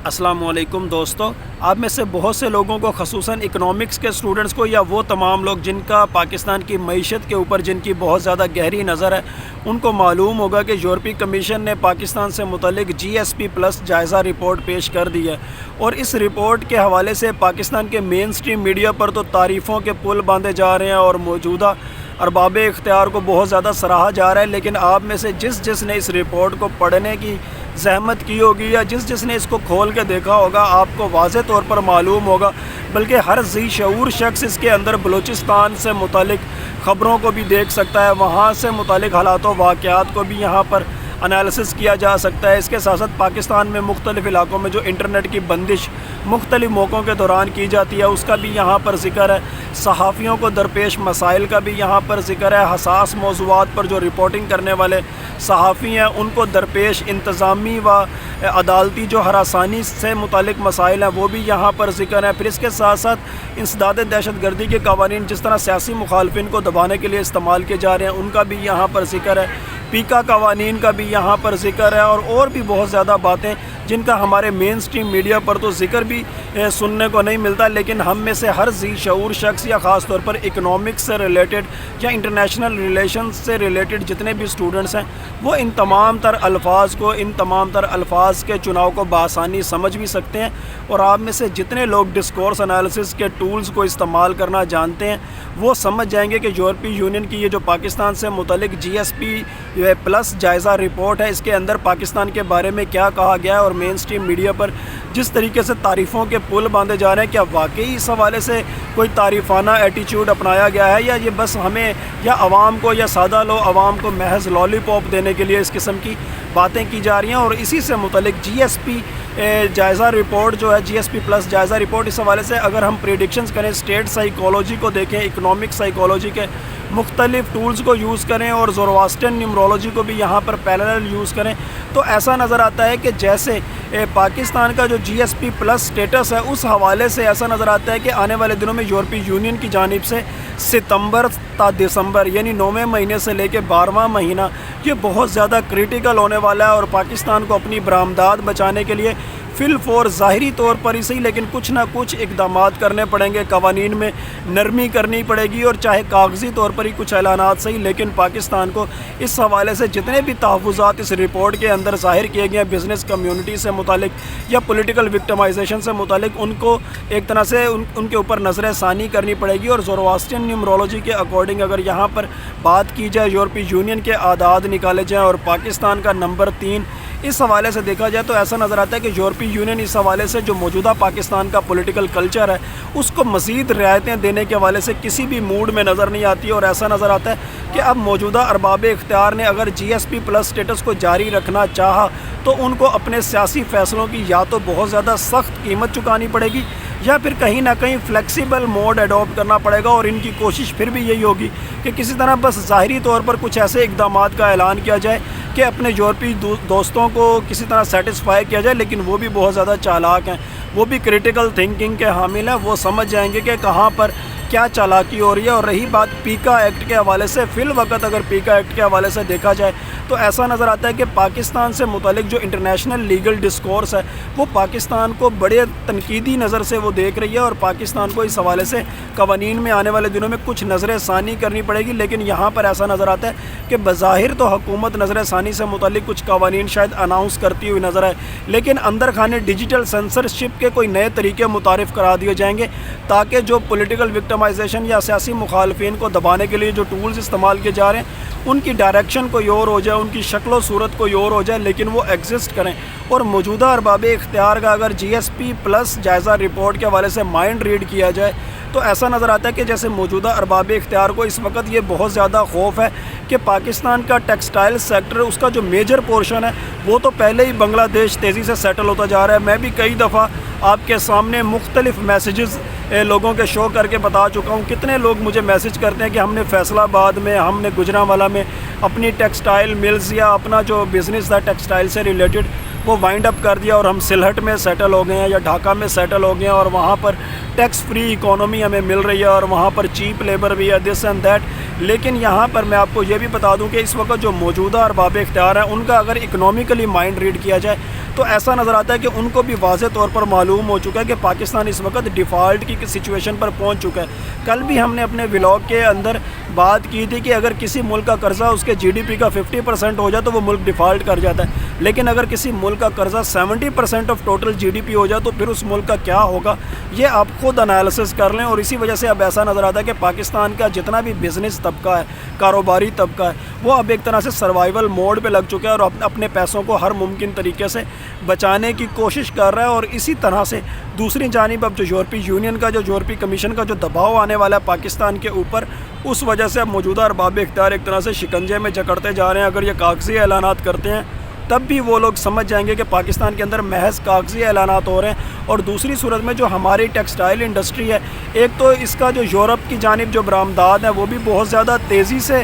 السلام علیکم دوستو، آپ میں سے بہت سے لوگوں کو خصوصاً اکنامکس کے اسٹوڈنٹس کو یا وہ تمام لوگ جن کا پاکستان کی معیشت کے اوپر جن کی بہت زیادہ گہری نظر ہے ان کو معلوم ہوگا کہ یورپی کمیشن نے پاکستان سے متعلق GSP+ جائزہ رپورٹ پیش کر دی ہے، اور اس رپورٹ کے حوالے سے پاکستان کے مین سٹریم میڈیا پر تو تعریفوں کے پل باندھے جا رہے ہیں اور موجودہ ارباب اختیار کو بہت زیادہ سراہا جا رہا ہے، لیکن آپ میں سے جس نے اس رپورٹ کو پڑھنے کی زحمت کی ہوگی یا جس نے اس کو کھول کے دیکھا ہوگا، آپ کو واضح طور پر معلوم ہوگا، بلکہ ہر ذی شعور شخص اس کے اندر بلوچستان سے متعلق خبروں کو بھی دیکھ سکتا ہے، وہاں سے متعلق حالات و واقعات کو بھی یہاں پر انالیسس کیا جا سکتا ہے۔ اس کے ساتھ ساتھ پاکستان میں مختلف علاقوں میں جو انٹرنیٹ کی بندش مختلف موقعوں کے دوران کی جاتی ہے اس کا بھی یہاں پر ذکر ہے، صحافیوں کو درپیش مسائل کا بھی یہاں پر ذکر ہے، حساس موضوعات پر جو رپورٹنگ کرنے والے صحافی ہیں ان کو درپیش انتظامی و عدالتی جو ہراسانی سے متعلق مسائل ہیں وہ بھی یہاں پر ذکر ہیں۔ پھر اس کے ساتھ ساتھ انسداد دہشت گردی کے قوانین جس طرح سیاسی مخالفین کو دبانے کے لیے استعمال کیے جا رہے ہیں ان کا بھی یہاں پر ذکر ہے، پیکا قوانین کا بھی یہاں پر ذکر ہے، اور بھی بہت زیادہ باتیں جن کا ہمارے مین سٹریم میڈیا پر تو ذکر بھی سننے کو نہیں ملتا، لیکن ہم میں سے ہر ذی شعور شخص یا خاص طور پر اکنامکس سے ریلیٹڈ یا انٹرنیشنل ریلیشنز سے ریلیٹڈ جتنے بھی اسٹوڈنٹس ہیں وہ ان تمام تر الفاظ کے چناؤ کو بآسانی سمجھ بھی سکتے ہیں، اور آپ میں سے جتنے لوگ ڈسکورس انالیسس کے ٹولز کو استعمال کرنا جانتے ہیں وہ سمجھ جائیں گے کہ یورپی یونین کی یہ جو پاکستان سے متعلق GSP+ جائزہ رپورٹ ہے، اس کے اندر پاکستان کے بارے میں کیا کہا گیا ہے، اور مین سٹریم میڈیا پر جس طریقے سے تعریفوں کے پل باندھے جا رہے ہیں، کیا واقعی اس حوالے سے کوئی تعریفانہ ایٹیچیوڈ اپنایا گیا ہے یا یہ بس ہمیں یا عوام کو یا سادہ عوام کو محض لالی پاپ دینے کے لیے اس قسم کی باتیں کی جا رہی ہیں۔ اور اسی سے متعلق GSP جائزہ رپورٹ جو ہے GSP+ جائزہ رپورٹ، اس حوالے سے اگر ہم پریڈکشنز کریں، اسٹیٹ سائیکالوجی کو دیکھیں، اکنامک سائیکالوجی کے مختلف ٹولز کو یوز کریں اور زورواسٹرن نیمرولوجی کو بھی یہاں پر پیرالل یوز کریں، تو ایسا نظر آتا ہے کہ جیسے پاکستان کا جو GSP+ سٹیٹس ہے اس حوالے سے ایسا نظر آتا ہے کہ آنے والے دنوں میں یورپی یونین کی جانب سے ستمبر تا دسمبر یعنی 9ویں مہینے سے لے کے 12واں مہینہ یہ بہت زیادہ کریٹیکل ہونے والا ہے، اور پاکستان کو اپنی برآمدات بچانے کے لیے فی الفور ظاہری طور پر ہی صحیح لیکن کچھ نہ کچھ اقدامات کرنے پڑیں گے، قوانین میں نرمی کرنی پڑے گی، اور چاہے کاغذی طور پر ہی کچھ اعلانات صحیح لیکن پاکستان کو اس حوالے سے جتنے بھی تحفظات اس رپورٹ کے اندر ظاہر کیے گئے ہیں بزنس کمیونٹی سے متعلق یا پولیٹیکل وکٹمائزیشن سے متعلق، ان کو ایک طرح سے ان کے اوپر نظر ثانی کرنی پڑے گی۔ اور زورواسٹرن نیمرولوجی کے اکارڈنگ اگر یہاں پر بات کی جائے، یورپی یونین کے اعداد نکالے جائیں اور پاکستان کا نمبر 3 اس حوالے سے دیکھا جائے تو ایسا نظر آتا ہے کہ یورپی یونین اس حوالے سے جو موجودہ پاکستان کا پولیٹیکل کلچر ہے اس کو مزید رعایتیں دینے کے حوالے سے کسی بھی موڈ میں نظر نہیں آتی، اور ایسا نظر آتا ہے کہ اب موجودہ ارباب اختیار نے اگر GSP+ سٹیٹس کو جاری رکھنا چاہا تو ان کو اپنے سیاسی فیصلوں کی یا تو بہت زیادہ سخت قیمت چکانی پڑے گی یا پھر کہیں نہ کہیں فلیکسیبل موڈ ایڈاپٹ کرنا پڑے گا، اور ان کی کوشش پھر بھی یہی ہوگی کہ کسی طرح بس ظاہری طور پر کچھ ایسے اقدامات کا اعلان کیا جائے کہ اپنے یورپی دوستوں کو کسی طرح سیٹسفائی کیا جائے، لیکن وہ بھی بہت زیادہ چالاک ہیں، وہ بھی کریٹیکل تھنکنگ کے حامل ہیں، وہ سمجھ جائیں گے کہ کہاں پر کیا چالاکی ہو رہی ہے۔ اور رہی بات پیکا ایکٹ کے حوالے سے، فی الوقت اگر پیکا ایکٹ کے حوالے سے دیکھا جائے تو ایسا نظر آتا ہے کہ پاکستان سے متعلق جو انٹرنیشنل لیگل ڈسکورس ہے وہ پاکستان کو بڑے تنقیدی نظر سے وہ دیکھ رہی ہے، اور پاکستان کو اس حوالے سے قوانین میں آنے والے دنوں میں کچھ نظر ثانی کرنی پڑے گی، لیکن یہاں پر ایسا نظر آتا ہے کہ بظاہر تو حکومت نظر ثانی سے متعلق کچھ قوانین شاید اناؤنس کرتی ہوئی نظر آئے، لیکن اندر خانے ڈیجیٹل سینسرشپ کے کوئی نئے طریقے متعارف کرا دیے جائیں گے تاکہ جو پولیٹیکل وکٹمائزیشن یا سیاسی مخالفین کو دبانے کے لیے جو ٹولز استعمال کیے جا رہے ہیں ان کی ڈائریکشن کوئی اور ہو جائے، ان کی شکل و صورت کوئی اور ہو جائے، لیکن وہ ایگزسٹ کریں۔ اور موجودہ ارباب اختیار کا اگر GSP+ جائزہ رپورٹ کے حوالے سے مائنڈ ریڈ کیا جائے تو ایسا نظر آتا ہے کہ جیسے موجودہ ارباب اختیار کو اس وقت یہ بہت زیادہ خوف ہے کہ پاکستان کا ٹیکسٹائل سیکٹر اس کا جو میجر پورشن ہے وہ تو پہلے ہی بنگلہ دیش تیزی سے سیٹل ہوتا جا رہا ہے۔ میں بھی کئی دفعہ آپ کے سامنے مختلف میسیجز لوگوں کے شو کر کے بتا چکا ہوں، کتنے لوگ مجھے میسیج کرتے ہیں کہ ہم نے فیصل آباد میں، ہم نے گجرانوالہ میں اپنی ٹیکسٹائل ملز یا اپنا جو بزنس تھا ٹیکسٹائل سے ریلیٹڈ وہ وائنڈ اپ کر دیا اور ہم سلہٹ میں سیٹل ہو گئے ہیں یا ڈھاکہ میں سیٹل ہو گئے ہیں اور وہاں پر ٹیکس فری اکانومی ہمیں مل رہی ہے اور وہاں پر چیپ لیبر بھی ہے، دس اینڈ دیٹ. لیکن یہاں پر میں آپ کو یہ بھی بتا دوں کہ اس وقت جو موجودہ ارباب اختیار ہیں ان کا اگر اکنامیکلی مائنڈ ریڈ کیا جائے تو ایسا نظر آتا ہے کہ ان کو بھی واضح طور پر معلوم ہو چکا ہے کہ پاکستان اس وقت ڈیفالٹ کی سچویشن پر پہنچ چکا ہے. کل بھی ہم نے اپنے ولاگ کے اندر بات کی تھی کہ اگر کسی ملک کا قرضہ اس کے GDP کا 50% ہو جائے تو وہ ملک ڈیفالٹ کر جاتا ہے، لیکن اگر کسی ملک کا قرضہ 70% آف ٹوٹل GDP ہو جائے تو پھر اس ملک کا کیا ہوگا. یہ آپ خود انالیسس کر لیں. اور اسی وجہ سے اب ایسا نظر آتا ہے کہ پاکستان کا جتنا بھی بزنس طبقہ ہے، کاروباری طبقہ ہے، وہ اب ایک طرح سے سروائیول موڈ پہ لگ چکا ہے اور اپنے پیسوں کو ہر ممکن طریقے سے بچانے کی کوشش کر رہا ہے. اور اسی طرح سے دوسری جانب اب جو یورپی یونین کا، جو یورپی کمیشن کا جو دباؤ آنے والا ہے پاکستان کے اوپر، اس وجہ سے اب موجودہ ارباب اختیار ایک طرح سے شکنجے میں جکڑتے جا رہے ہیں. اگر یہ کاغذی اعلانات کرتے ہیں تب بھی وہ لوگ سمجھ جائیں گے کہ پاکستان کے اندر محض کاغذی اعلانات ہو رہے ہیں. اور دوسری صورت میں جو ہماری ٹیکسٹائل انڈسٹری ہے، ایک تو اس کا جو یورپ کی جانب جو برآمدات ہیں وہ بھی بہت زیادہ تیزی سے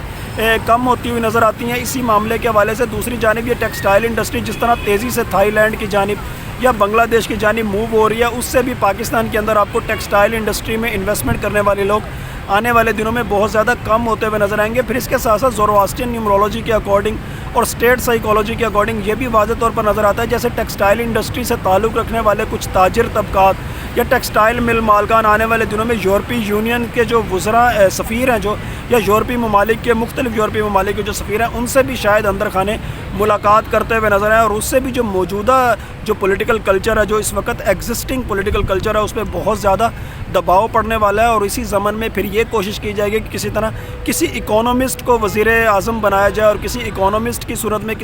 کم ہوتی ہوئی نظر آتی ہیں اسی معاملے کے حوالے سے. دوسری جانب یہ ٹیکسٹائل انڈسٹری جس طرح تیزی سے تھائی لینڈ کی جانب یا بنگلہ دیش کی جانب موو ہو رہی ہے، اس سے بھی پاکستان کے اندر آپ کو ٹیکسٹائل انڈسٹری میں انویسٹمنٹ کرنے والے لوگ آنے والے دنوں میں بہت زیادہ کم ہوتے ہوئے نظر آئیں گے. پھر اس کے ساتھ ساتھ زورواسٹرین نیومرولوجی کے اکارڈنگ اور اسٹیٹ سائیکالوجی کے اکارڈنگ یہ بھی واضح طور پر نظر آتا ہے جیسے ٹیکسٹائل انڈسٹری سے تعلق رکھنے والے کچھ تاجر طبقات یا ٹیکسٹائل مل مالکان آنے والے دنوں میں یورپی یونین کے جو وزراء سفیر ہیں جو یا یورپی ممالک کے مختلف یورپی ممالک کے جو سفیر ہیں ان سے بھی شاید اندر خانے ملاقات کرتے ہوئے نظر آئیں. اور اس سے بھی جو موجودہ جو پولیٹیکل کلچر ہے، جو اس وقت ایگزسٹنگ پولیٹیکل کلچر ہے، اس پہ بہت زیادہ دباؤ پڑنے والا ہے. اور اسی ضمن میں پھر یہ کوشش کی جائے گی کہ کسی طرح کسی اکانومسٹ کو وزیر اعظم بنایا جائے اور کسی اکانومسٹ کی صورت میں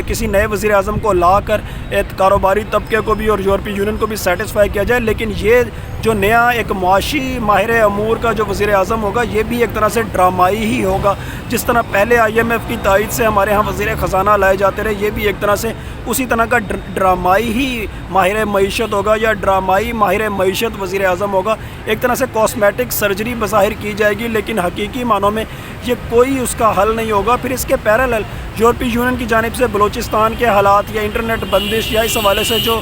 کسی نئے وزیر اعظم کو لا کر کاروباری طبقے کو بھی اور یورپی یونین کو بھی سیٹسفائی کیا جائے. لیکن یہ جو نیا ایک معاشی ماہر امور کا جو وزیر اعظم ہوگا یہ بھی ایک طرح سے ڈرامائی ہی ہوگا. جس طرح پہلے IMF کی تائید سے ہمارے ہاں وزیر خزانہ لائے جاتے رہے، یہ بھی ایک طرح سے اسی طرح کا ڈرامائی ہی ماہر معیشت ہوگا یا ڈرامائی ماہر معیشت وزیر اعظم ہوگا. ایک طرح سے کاسمیٹک سرجری بظاہر کی جائے گی لیکن حقیقی معنوں میں یہ کوئی اس کا حل نہیں ہوگا. پھر اس کے پیرالل یورپی یونین کی جانب سے بلوچستان کے حالات یا انٹرنیٹ بندش یا اس حوالے سے جو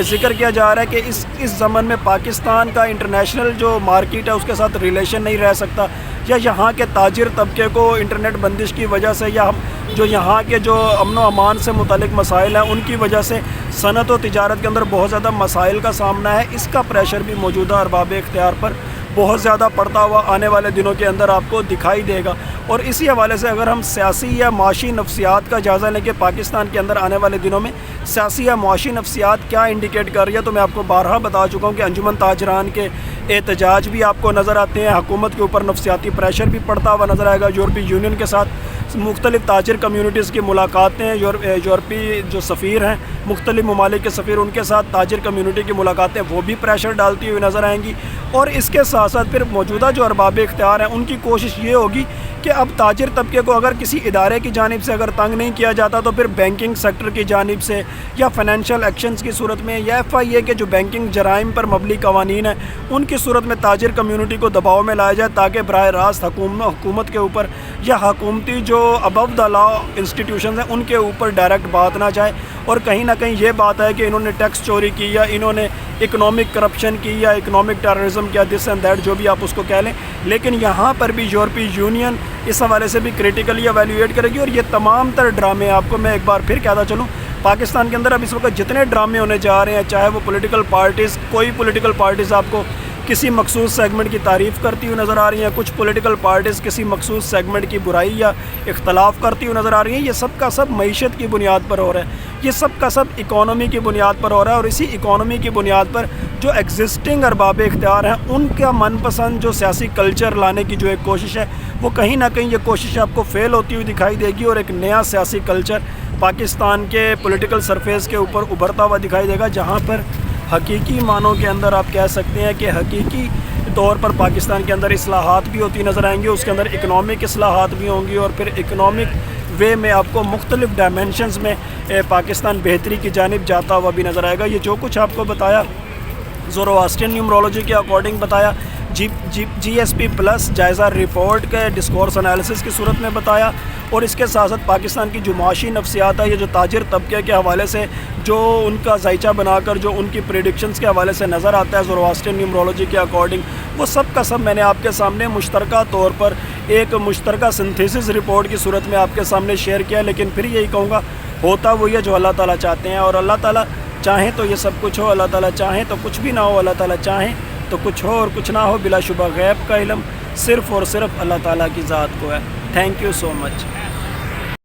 ذکر کیا جا رہا ہے کہ اس زمن میں پاکستان کا انٹرنیشنل جو مارکیٹ ہے اس کے ساتھ ریلیشن نہیں رہ سکتا، یا یہاں کے تاجر طبقے کو انٹرنیٹ بندش کی وجہ سے یا جو یہاں کے جو امن و امان سے متعلق مسائل ہیں ان کی وجہ سے صنعت و تجارت کے اندر بہت زیادہ مسائل کا سامنا ہے. اس کا پریشر بھی موجودہ ارباب اختیار پر بہت زیادہ پڑتا ہوا آنے والے دنوں کے اندر آپ کو دکھائی دے گا. اور اسی حوالے سے اگر ہم سیاسی یا معاشی نفسیات کا جائزہ لیں کہ پاکستان کے اندر آنے والے دنوں میں سیاسی یا معاشی نفسیات کیا انڈیکیٹ کر رہی ہے، تو میں آپ کو بارہا بتا چکا ہوں کہ انجمن تاجران کے احتجاج بھی آپ کو نظر آتے ہیں، حکومت کے اوپر نفسیاتی پریشر بھی پڑتا ہوا نظر آئے گا. یورپی یونین کے ساتھ مختلف تاجر کمیونٹیز کی ملاقاتیں، یورپی جو سفیر ہیں مختلف ممالک کے سفیر، ان کے ساتھ تاجر کمیونٹی کی ملاقاتیں وہ بھی پریشر ڈالتی ہوئی نظر آئیں گی. اور اس کے ساتھ ساتھ پھر موجودہ جو ارباب اختیار ہیں ان کی کوشش یہ ہوگی کہ اب تاجر طبقے کو اگر کسی ادارے کی جانب سے اگر تنگ نہیں کیا جاتا تو پھر بینکنگ سیکٹر کی جانب سے یا فائنینشیل ایکشنز کی صورت میں یا FIA کے جو بینکنگ جرائم پر مبنی قوانین ہیں ان کی صورت میں تاجر کمیونٹی کو دباؤ میں لایا جائے تاکہ براہ راست حکومت کے اوپر یا حکومتی جو ابو دا لا انسٹیٹیوشنز ہیں ان کے اوپر ڈائریکٹ بات نہ جائے. اور کہیں نہ کہیں یہ بات ہے کہ انہوں نے ٹیکس چوری کی یا انہوں نے اکنامک کرپشن کی یا اکنامک ٹیررزم کیا، دس اینڈ دیٹ جو بھی آپ اس کو کہہ لیں، لیکن یہاں پر بھی یورپی یونین اس حوالے سے بھی کریٹیکلی ایویلیویٹ کرے گی. اور یہ تمام تر ڈرامے آپ کو میں ایک بار پھر کہتا چلوں پاکستان کے اندر اب اس وقت جتنے ڈرامے ہونے جا رہے ہیں، چاہے وہ پولیٹیکل پارٹیز، کوئی پولیٹیکل پارٹیز آپ کو کسی مخصوص سیگمنٹ کی تعریف کرتی ہوئی نظر آ رہی ہیں، کچھ پولیٹیکل پارٹیز کسی مخصوص سیگمنٹ کی برائی یا اختلاف کرتی ہوئی نظر آ رہی ہیں. یہ سب کا سب معیشت کی بنیاد پر ہو رہا ہے، یہ سب کا سب اکانومی کی بنیاد پر ہو رہا ہے. اور اسی اکانومی کی بنیاد پر جو ایگزسٹنگ ارباب اختیار ہیں ان کا من پسند جو سیاسی کلچر لانے کی جو ایک کوشش ہے وہ کہیں نہ کہیں یہ کوشش آپ کو فیل ہوتی ہوئی دکھائی دے گی. اور ایک نیا سیاسی کلچر پاکستان کے پولیٹیکل سرفیس کے اوپر ابھرتا ہوا دکھائی دے گا، جہاں پر حقیقی معنوں کے اندر آپ کہہ سکتے ہیں کہ حقیقی طور پر پاکستان کے اندر اصلاحات بھی ہوتی نظر آئیں گی، اس کے اندر اکنامک اصلاحات بھی ہوں گی اور پھر اکنامک وے میں آپ کو مختلف ڈائمینشنز میں پاکستان بہتری کی جانب جاتا ہوا بھی نظر آئے گا. یہ جو کچھ آپ کو بتایا زورواسٹرین نیومرولوجی کے اکارڈنگ بتایا، GSP پلس جائزہ رپورٹ کے ڈسکورس انالیسس کی صورت میں بتایا، اور اس کے ساتھ ساتھ پاکستان کی جو معاشی نفسیات ہے، یہ جو تاجر طبقے کے حوالے سے جو ان کا ذائچہ بنا کر جو ان کی پریڈکشنز کے حوالے سے نظر آتا ہے زورواسٹرین نیومرولوجی کے اکارڈنگ، وہ سب کا سب میں نے آپ کے سامنے مشترکہ طور پر ایک مشترکہ سنتھیسس رپورٹ کی صورت میں آپ کے سامنے شیئر کیا. لیکن پھر یہی کہوں گا، ہوتا وہی ہے جو اللہ تعالیٰ چاہتے ہیں، اور اللہ تعالیٰ چاہیں تو یہ سب کچھ ہو، اللہ تعالیٰ چاہیں تو کچھ بھی نہ ہو، اللہ تعالیٰ چاہیں تو کچھ ہو اور کچھ نہ ہو. بلا شبہ غیب کا علم صرف اور صرف اللہ تعالیٰ کی ذات کو ہے. Thank you so much.